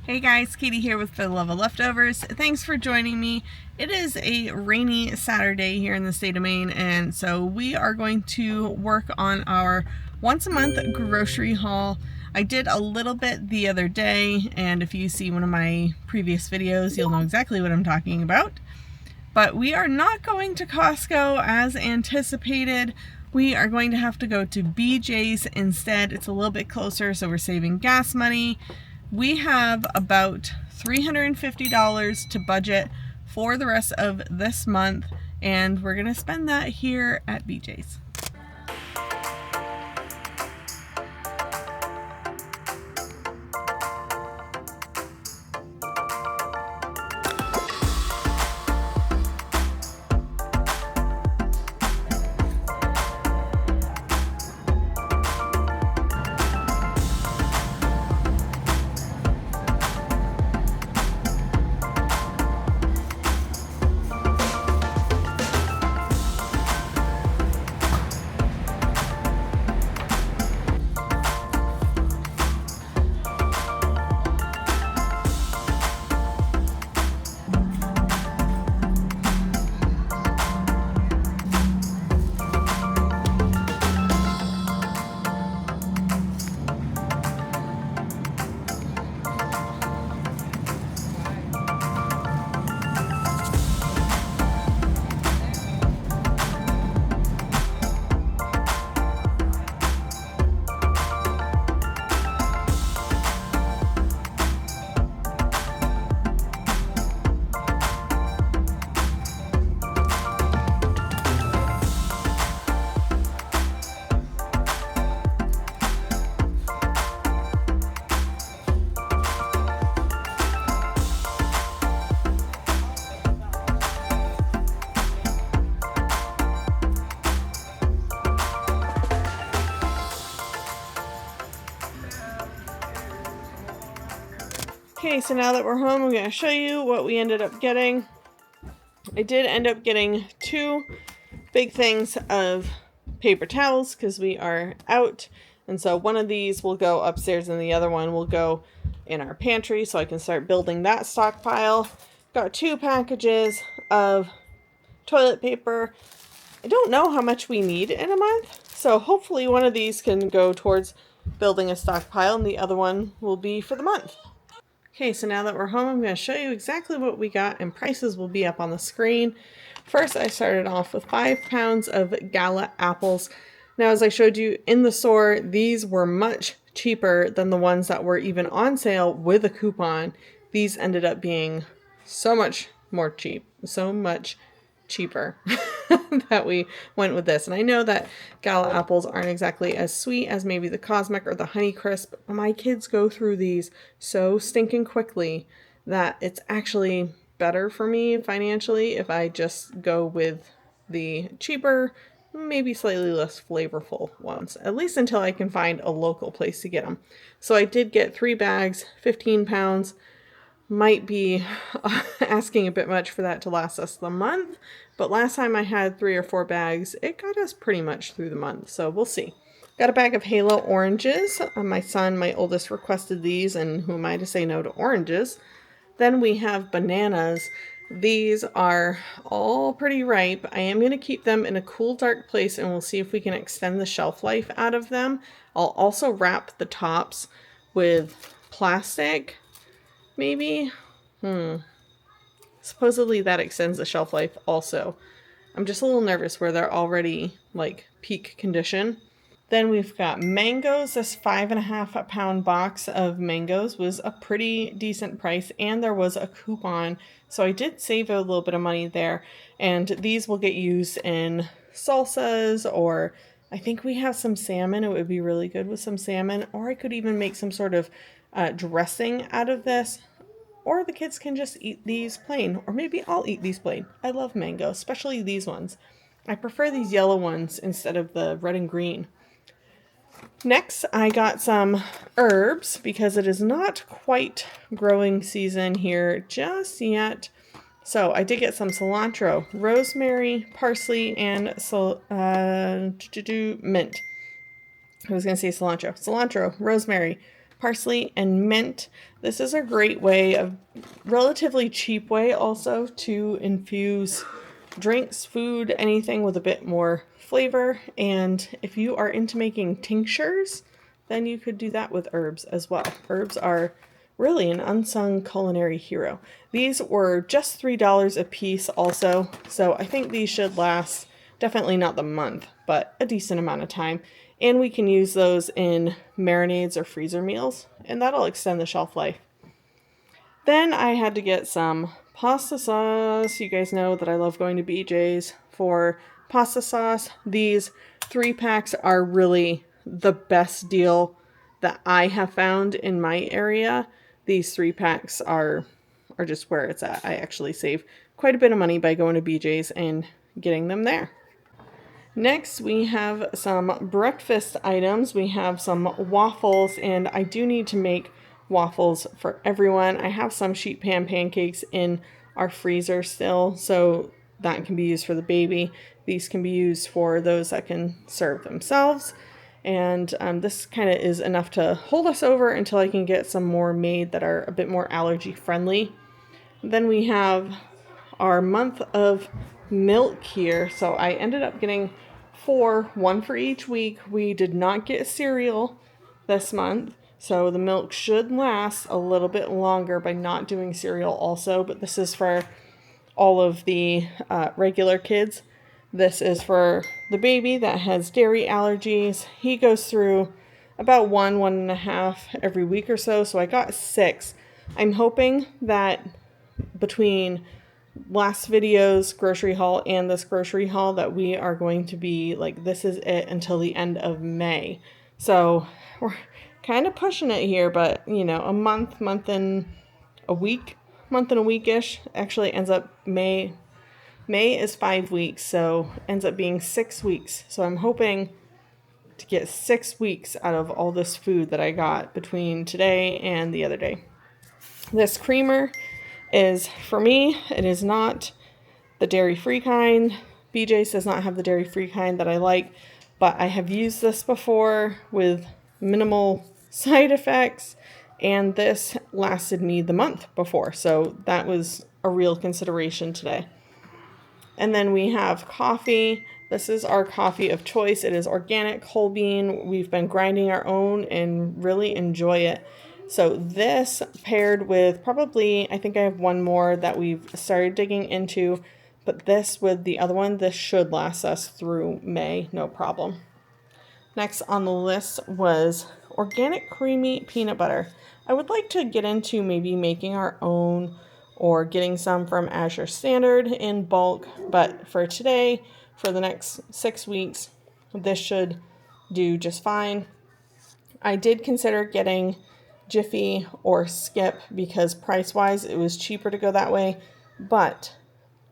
Hey guys, Katie here with For the Love of Leftovers. Thanks for joining me. It is a rainy Saturday here in the state of Maine, and so we are going to work on our once a month grocery haul. I did a little bit the other day, and if you see one of my previous videos, you'll know exactly what I'm talking about. But we are not going to Costco as anticipated. We are going to have to go to BJ's instead. It's a little bit closer, so we're saving gas money. We have about $350 to budget for the rest of this month, and we're gonna spend that here at BJ's. Okay, so now that we're home, I'm going to show you what we ended up getting. I did end up getting two big things of paper towels because we are out. And so one of these will go upstairs and the other one will go in our pantry so I can start building that stockpile. Got two packages of toilet paper. I don't know how much we need in a month, so hopefully one of these can go towards building a stockpile and the other one will be for the month. Okay, so now that we're home, I'm going to show you exactly what we got, and prices will be up on the screen. First, I started off with 5 pounds of Gala apples. Now, as I showed you in the store, these were much cheaper than the ones that were even on sale with a coupon. These ended up being so much cheaper that we went with this. And I know that Gala apples aren't exactly as sweet as maybe the Cosmic or the Honey Crisp, but my kids go through these so stinking quickly that it's actually better for me financially if I just go with the cheaper, maybe slightly less flavorful ones, at least until I can find a local place to get them. So I did get 3 bags, 15 pounds. Might be asking a bit much for that to last us the month, but last time I had 3 or 4 bags, it got us pretty much through the month, so we'll see. Got a bag of Halo oranges. My son, my oldest, requested these, and who am I to say no to oranges? Then we have bananas. These are all pretty ripe. I am going to keep them in a cool, dark place, and we'll see if we can extend the shelf life out of them. I'll also wrap the tops with plastic. Maybe? Supposedly that extends the shelf life also. I'm just a little nervous where they're already like peak condition. Then we've got mangoes. This 5.5 pound box of mangoes was a pretty decent price, and there was a coupon. So I did save a little bit of money there. And these will get used in salsas, or I think we have some salmon. It would be really good with some salmon, or I could even make some sort of dressing out of this, or the kids can just eat these plain, or maybe I'll eat these plain. I love mango, especially these ones. I prefer these yellow ones instead of the red and green. Next, I got some herbs because it is not quite growing season here just yet. So I did get some cilantro, rosemary, parsley, and mint. I was going to say cilantro. Cilantro, rosemary, parsley and mint. This is a great way, a relatively cheap way also to infuse drinks, food, anything with a bit more flavor. And if you are into making tinctures, then you could do that with herbs as well. Herbs are really an unsung culinary hero. These were just $3 a piece also, so I think these should last, definitely not the month, but a decent amount of time. And we can use those in marinades or freezer meals, and that'll extend the shelf life. Then I had to get some pasta sauce. You guys know that I love going to BJ's for pasta sauce. These 3-packs are really the best deal that I have found in my area. These 3-packs are just where it's at. I actually save quite a bit of money by going to BJ's and getting them there. Next, we have some breakfast items. We have some waffles, and I do need to make waffles for everyone. I have some sheet pan pancakes in our freezer still, so that can be used for the baby. These can be used for those that can serve themselves. And this kind of is enough to hold us over until I can get some more made that are a bit more allergy friendly. Then we have our month of milk here. So I ended up getting 4, one for each week. We did not get cereal this month, so the milk should last a little bit longer by not doing cereal also, but this is for all of the regular kids. This is for the baby that has dairy allergies. He goes through about 1.5 every week or so, so I got 6. I'm hoping that between last video's grocery haul and this grocery haul that we are going to be like, this is it until the end of May. So we're kind of pushing it here, but you know, a month and a weekish actually ends up May is 5 weeks, so ends up being 6 weeks. So I'm hoping to get 6 weeks out of all this food that I got between today and the other day. This creamer is, for me, it is not the dairy-free kind. BJ's does not have the dairy-free kind that I like, but I have used this before with minimal side effects, and this lasted me the month before, so that was a real consideration today. And then we have coffee. This is our coffee of choice. It is organic whole bean. We've been grinding our own and really enjoy it. So this paired with probably, I think I have one more that we've started digging into, but this with the other one, this should last us through May, no problem. Next on the list was organic creamy peanut butter. I would like to get into maybe making our own or getting some from Azure Standard in bulk, but for today, for the next 6 weeks, this should do just fine. I did consider getting Jiffy or Skip because price-wise it was cheaper to go that way, but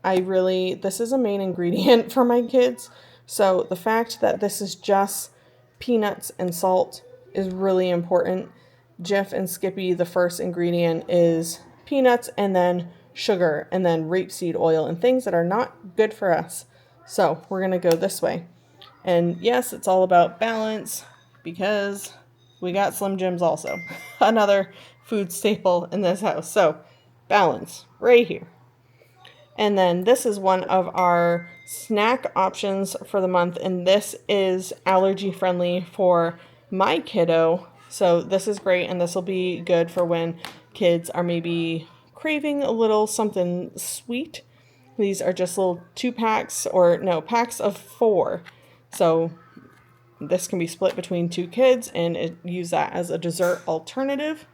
this is a main ingredient for my kids, so the fact that this is just peanuts and salt is really important. Jif and Skippy, the first ingredient is peanuts and then sugar and then rapeseed oil and things that are not good for us. So we're going to go this way. And yes, it's all about balance because we got Slim Jims also. Another food staple in this house. So balance right here. And then this is one of our snack options for the month, and this is allergy friendly for my kiddo. So this is great, and this will be good for when kids are maybe craving a little something sweet. These are just little 2-packs, or no, packs of 4. So this can be split between 2 kids and use that as a dessert alternative.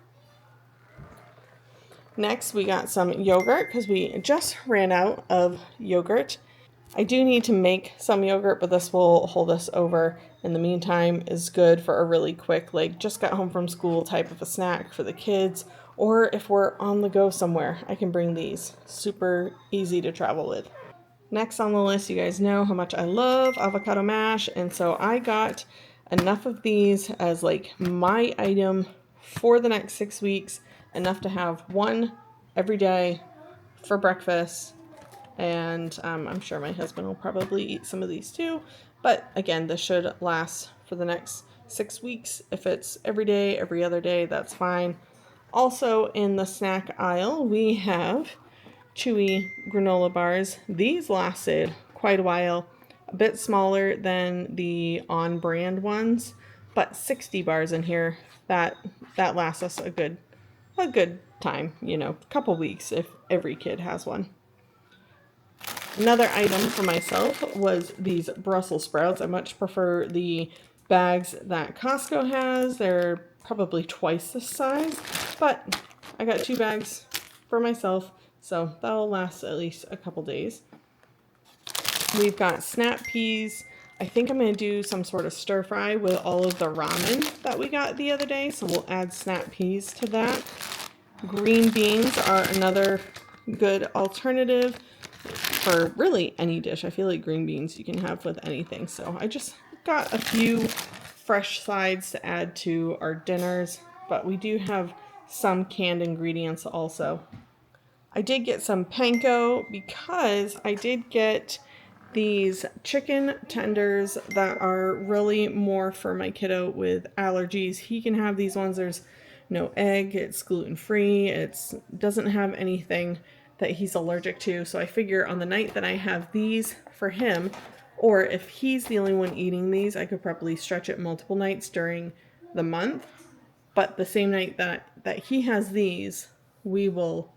Next, we got some yogurt because we just ran out of yogurt. I do need to make some yogurt, but this will hold us over. In the meantime, is good for a really quick, like just got home from school type of a snack for the kids. Or if we're on the go somewhere, I can bring these. Super easy to travel with. Next on the list, you guys know how much I love avocado mash. And so I got enough of these as like my item for the next 6 weeks. Enough to have one every day for breakfast. And I'm sure my husband will probably eat some of these too. But again, this should last for the next 6 weeks. If it's every day, every other day, that's fine. Also in the snack aisle, we have chewy granola bars. These lasted quite a while, a bit smaller than the on-brand ones, but 60 bars in here. That lasts us a good time, you know, a couple weeks if every kid has one. Another item for myself was these Brussels sprouts. I much prefer the bags that Costco has. They're probably twice this size, but I got 2 bags for myself, so that'll last at least a couple days. We've got snap peas. I think I'm going to do some sort of stir fry with all of the ramen that we got the other day, so we'll add snap peas to that. Green beans are another good alternative for really any dish. I feel like green beans you can have with anything. So I just got a few fresh sides to add to our dinners, but we do have some canned ingredients also. I did get some panko because I did get these chicken tenders that are really more for my kiddo with allergies. He can have these ones. There's no egg, it's gluten-free, it doesn't have anything that he's allergic to. So I figure on the night that I have these for him, or if he's the only one eating these, I could probably stretch it multiple nights during the month. But the same night that he has these, we will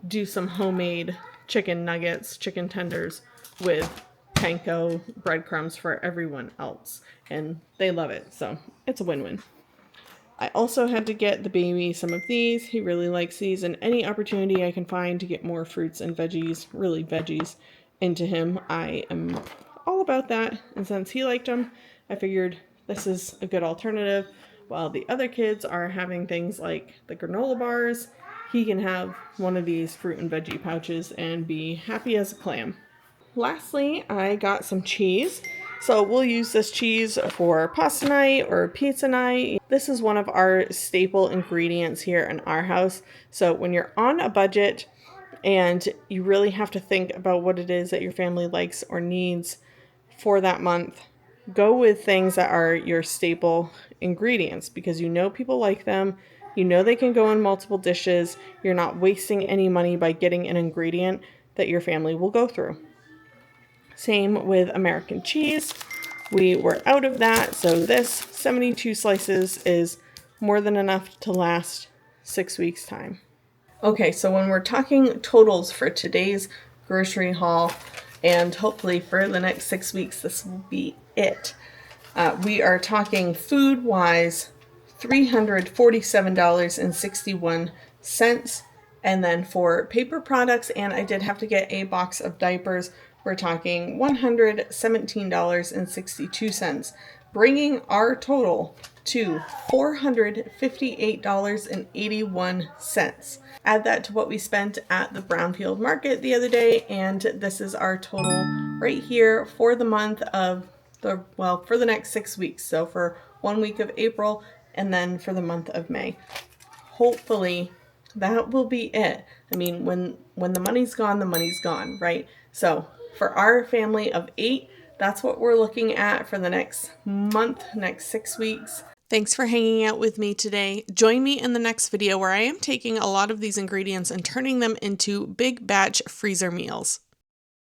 do some homemade chicken nuggets, chicken tenders with panko breadcrumbs for everyone else. And they love it, so it's a win-win. I also had to get the baby some of these. He really likes these, and any opportunity I can find to get more fruits and veggies, really veggies, into him, I am all about that. And since he liked them, I figured this is a good alternative. While the other kids are having things like the granola bars, he can have one of these fruit and veggie pouches and be happy as a clam. Lastly, I got some cheese. So we'll use this cheese for pasta night or pizza night. This is one of our staple ingredients here in our house. So when you're on a budget and you really have to think about what it is that your family likes or needs for that month, go with things that are your staple ingredients because you know people like them. You know they can go in multiple dishes. You're not wasting any money by getting an ingredient that your family will go through. Same with American cheese. We were out of that, so this 72 slices is more than enough to last 6 weeks' time. Okay, so when we're talking totals for today's grocery haul, and hopefully for the next 6 weeks, this will be it. We are talking food-wise, $347.61. And then for paper products, and I did have to get a box of diapers, we're talking $117.62, bringing our total to $458.81. Add that to what we spent at the Brownfield Market the other day, and this is our total right here for the month of for the next 6 weeks. So for 1 week of April and then for the month of May. Hopefully that will be it. I mean, when the money's gone, the money's gone, right? So for our family of 8, that's what we're looking at for the next month, next 6 weeks. Thanks for hanging out with me today. Join me in the next video where I am taking a lot of these ingredients and turning them into big batch freezer meals.